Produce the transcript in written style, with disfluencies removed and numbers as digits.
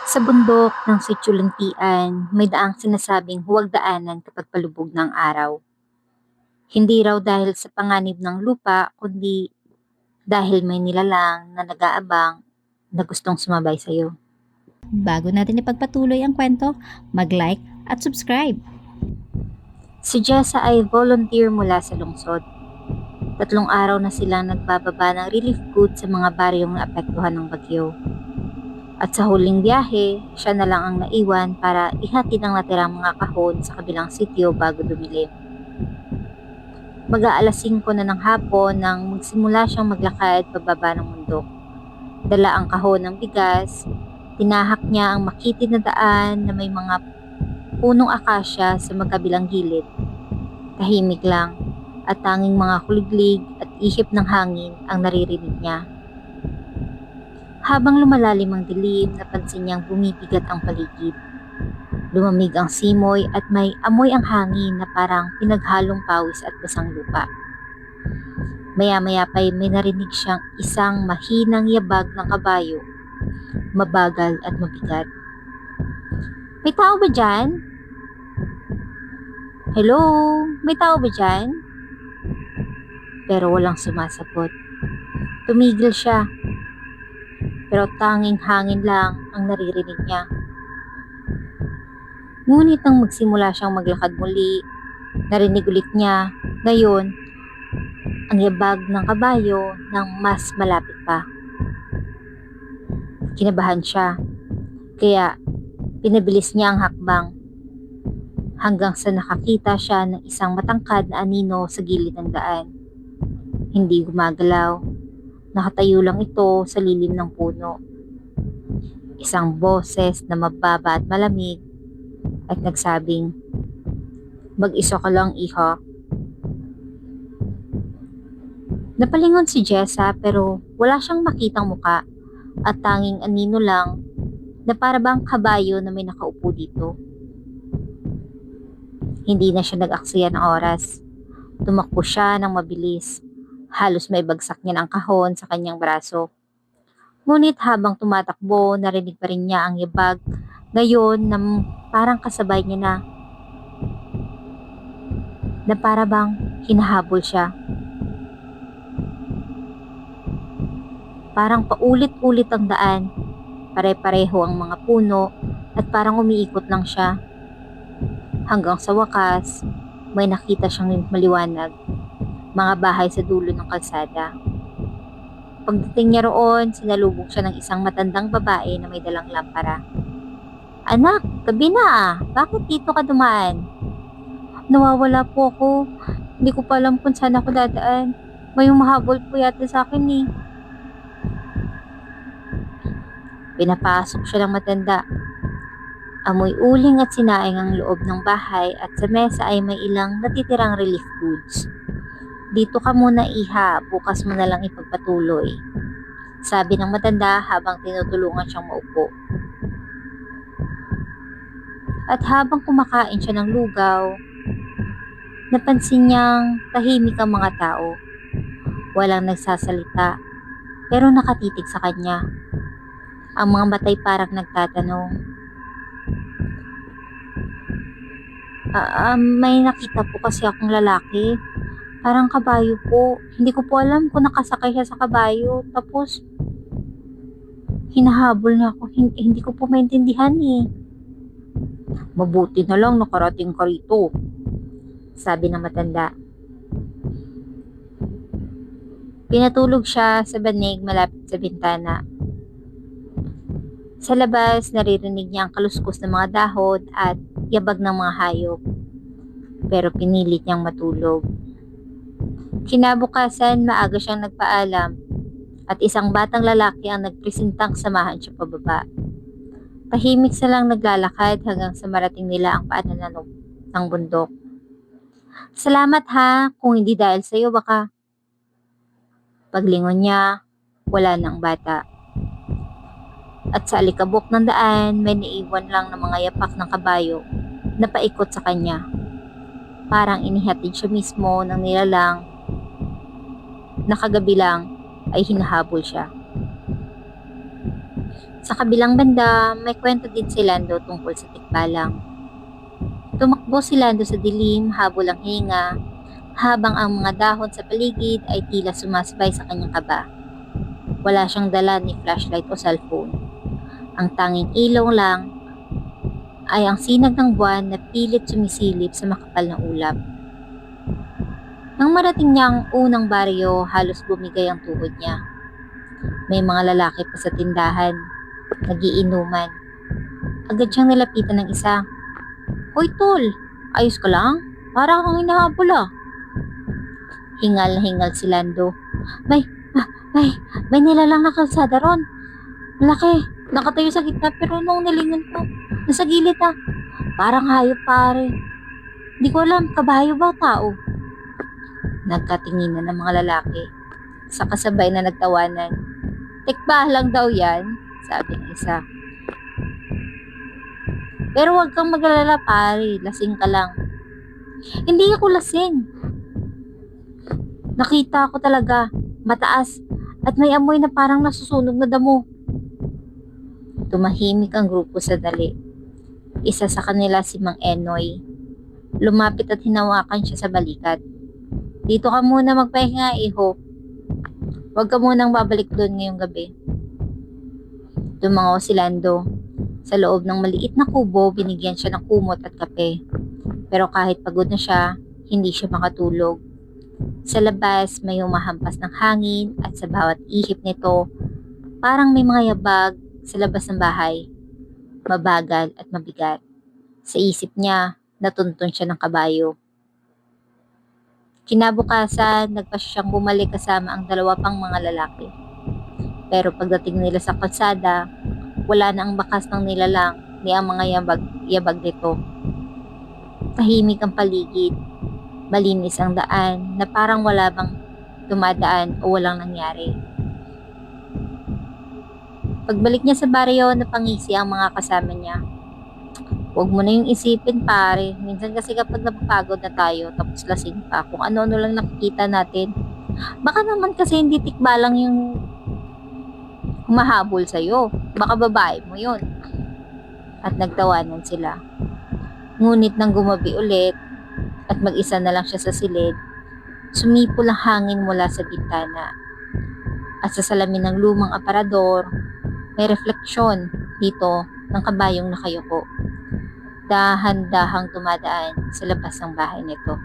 Sa bundok ng Sitsulantian, may daang sinasabing huwag daanan kapag palubog ng araw. Hindi raw dahil sa panganib ng lupa, kundi dahil may nilalang na nag-aabang na gustong sumabay sa'yo. Bago natin ipagpatuloy ang kwento, mag-like at subscribe. Si Jessa ay volunteer mula sa lungsod. 3 araw na silang nagbababa ng relief goods sa mga baryong naapektuhan ng bagyo. At sa huling biyahe, siya na lang ang naiwan para ihatid ang natirang mga kahon sa kabilang sityo bago dumilim. Mag-aalas 5 na ng hapon nang magsimula siyang maglakad pababa ng bundok. Dala ang kahon ng bigas, tinahak niya ang makitid na daan na may mga punong akasya sa magkabilang gilid. Tahimik lang at tanging mga kuliglig at ihip ng hangin ang naririnig niya. Habang lumalalim ang dilim, napansin niyang bumibigat ang paligid. Lumamig ang simoy at may amoy ang hangin na parang pinaghalong pawis at basang lupa. Maya-maya pa'y may narinig siyang isang mahinang yabag ng kabayo, mabagal at mabigat. May tao ba dyan? Hello? May tao ba dyan? Pero walang sumasagot. Tumigil siya. Pero tanging hangin lang ang naririnig niya. Ngunit nang magsimula siyang maglakad muli, narinig ulit niya, ngayon, ang yabag ng kabayo ng mas malapit pa. Kinabahan siya, kaya pinabilis niya ang hakbang hanggang sa nakakita siya ng isang matangkad na anino sa gilid ng daan. Hindi gumagalaw, nakatayo lang ito sa lilim ng puno. Isang boses na mababa at malamig at nagsabing, "Mag-isa ka lang, iha." Napalingon si Jessa pero wala siyang makitang muka at tanging anino lang na para bang kabayo na may nakaupo dito. Hindi na siya nag-aksaya ng oras. Tumakbo siya ng mabilis. Halos may bagsak niya ang kahon sa kanyang braso. Ngunit habang tumatakbo, narinig pa rin niya ang yabag. Ngayon na parang kasabay niya na para bang hinahabol siya. Parang paulit-ulit ang daan. Pare-pareho ang mga puno at parang umiikot lang siya. Hanggang sa wakas, may nakita siyang maliwanag. Mga bahay sa dulo ng kalsada. Pagdating niya roon, sinalubong siya ng isang matandang babae na may dalang lampara. "Anak, gabi na ah. Bakit dito ka dumaan?" "Nawawala po ako. Hindi ko pa alam kung saan ako dadaan. May humahabol po yata sa akin eh." Pinapasok siya ng matanda. Amoy uling at sinaing ang loob ng bahay at sa mesa ay may ilang natitirang relief goods. "Dito ka muna, iha. Bukas mo na lang ipagpatuloy," sabi ng matanda habang tinutulungan siyang maupo. At habang kumakain siya ng lugaw, napansin niyang tahimik ang mga tao. Walang nagsasalita, pero nakatitig sa kanya. Ang mga matay parang nagtatanong, may nakita po kasi akong lalaki. Parang kabayo po. Hindi ko po alam kung nakasakay siya sa kabayo. Tapos, hinahabol niya ako. Hindi ko po maintindihan eh." "Mabuti na lang nakarating ka rito," sabi ng matanda. Pinatulog siya sa banig malapit sa bintana. Sa labas, naririnig niya ang kaluskos ng mga dahon at yabag ng mga hayop. Pero pinilit niyang matulog. Kinabukasan, maaga siyang nagpaalam at isang batang lalaki ang nagpresentang samahan siya pababa. Tahimik silang naglalakad hanggang sa marating nila ang paanan ng bundok. "Salamat ha, kung hindi dahil sa iyo baka..." Paglingon niya, wala nang bata. At sa alikabok ng daan, may naiwan lang ng mga yapak ng kabayo na paikot sa kanya. Parang inihatid siya mismo ng nilalang na kagabi lang ay hinahabol siya. Sa kabilang banda, may kwento din si Lando tungkol sa tikbalang. Tumakbo si Lando sa dilim, habol ang hinga, habang ang mga dahon sa paligid ay tila sumasabay sa kanyang kaba. Wala siyang dala ni flashlight o cellphone. Ang tanging ilaw lang ay ang sinag ng buwan na pilit sumisilip sa makapal na ulap. Nang marating niya ang unang baryo, halos bumigay ang tuhod niya. May mga lalaki pa sa tindahan, nagiinuman. Agad siyang nilapitan ng isa. "Hoy tol, ayos ka lang? Para kang hinahabol ah." Hingal na hingal si Lando. May, ah, may nilalang na kalsada ron. Malaki, nakatayo sa gitna pero nung nilingon ko, nasa gilid ah. Parang hayop pare. Di ko alam, kabayo ba o tao? Nagkatinginan ng mga lalaki. Sa kasabay na nagtawanan. "Tikba lang daw yan," sabi ng isa. "Pero wag kang mag-alala pare, lasing ka lang." "Hindi ako lasing. Nakita ko talaga, mataas, at may amoy na parang nasusunog na damo." Tumahimik ang grupo sa dali. Isa sa kanila si Mang Enoy. Lumapit at hinawakan siya sa balikat. "Dito ka muna magpahinga, iho. Huwag ka munang babalik doon ngayong gabi." Tumango si Lando. Sa loob ng maliit na kubo, binigyan siya ng kumot at kape. Pero kahit pagod na siya, hindi siya makatulog. Sa labas, may humahampas ng hangin at sa bawat ihip nito, parang may mga yabag sa labas ng bahay. Mabagal at mabigat. Sa isip niya, natuntun siya ng kabayo. Kinabukasan, nagpa siyang bumalik kasama ang dalawa pang mga lalaki. Pero pagdating nila sa kalsada, wala na ang bakas ng nilalang ni ang mga yabag nito. Tahimik ang paligid. Malinis ang daan na parang wala bang dumadaan o walang nangyari. Pagbalik niya sa baryo, napangisi ang mga kasama niya. "Huwag mo na yung isipin pare. Minsan kasi kapag napapagod na tayo tapos lasing pa, kung ano-ano lang nakikita natin. Baka naman kasi hindi tikbalang yung humahabol sa'yo. Baka babae mo yun." At nagtawanan sila. Ngunit nang gumabi ulit at mag-isa na lang siya sa silid, sumipol ang hangin mula sa bintana. At sa salamin ng lumang aparador, may refleksyon dito ng kabayong nakayuko. Dahan-dahang dumadaan sa labas ng bahay nito.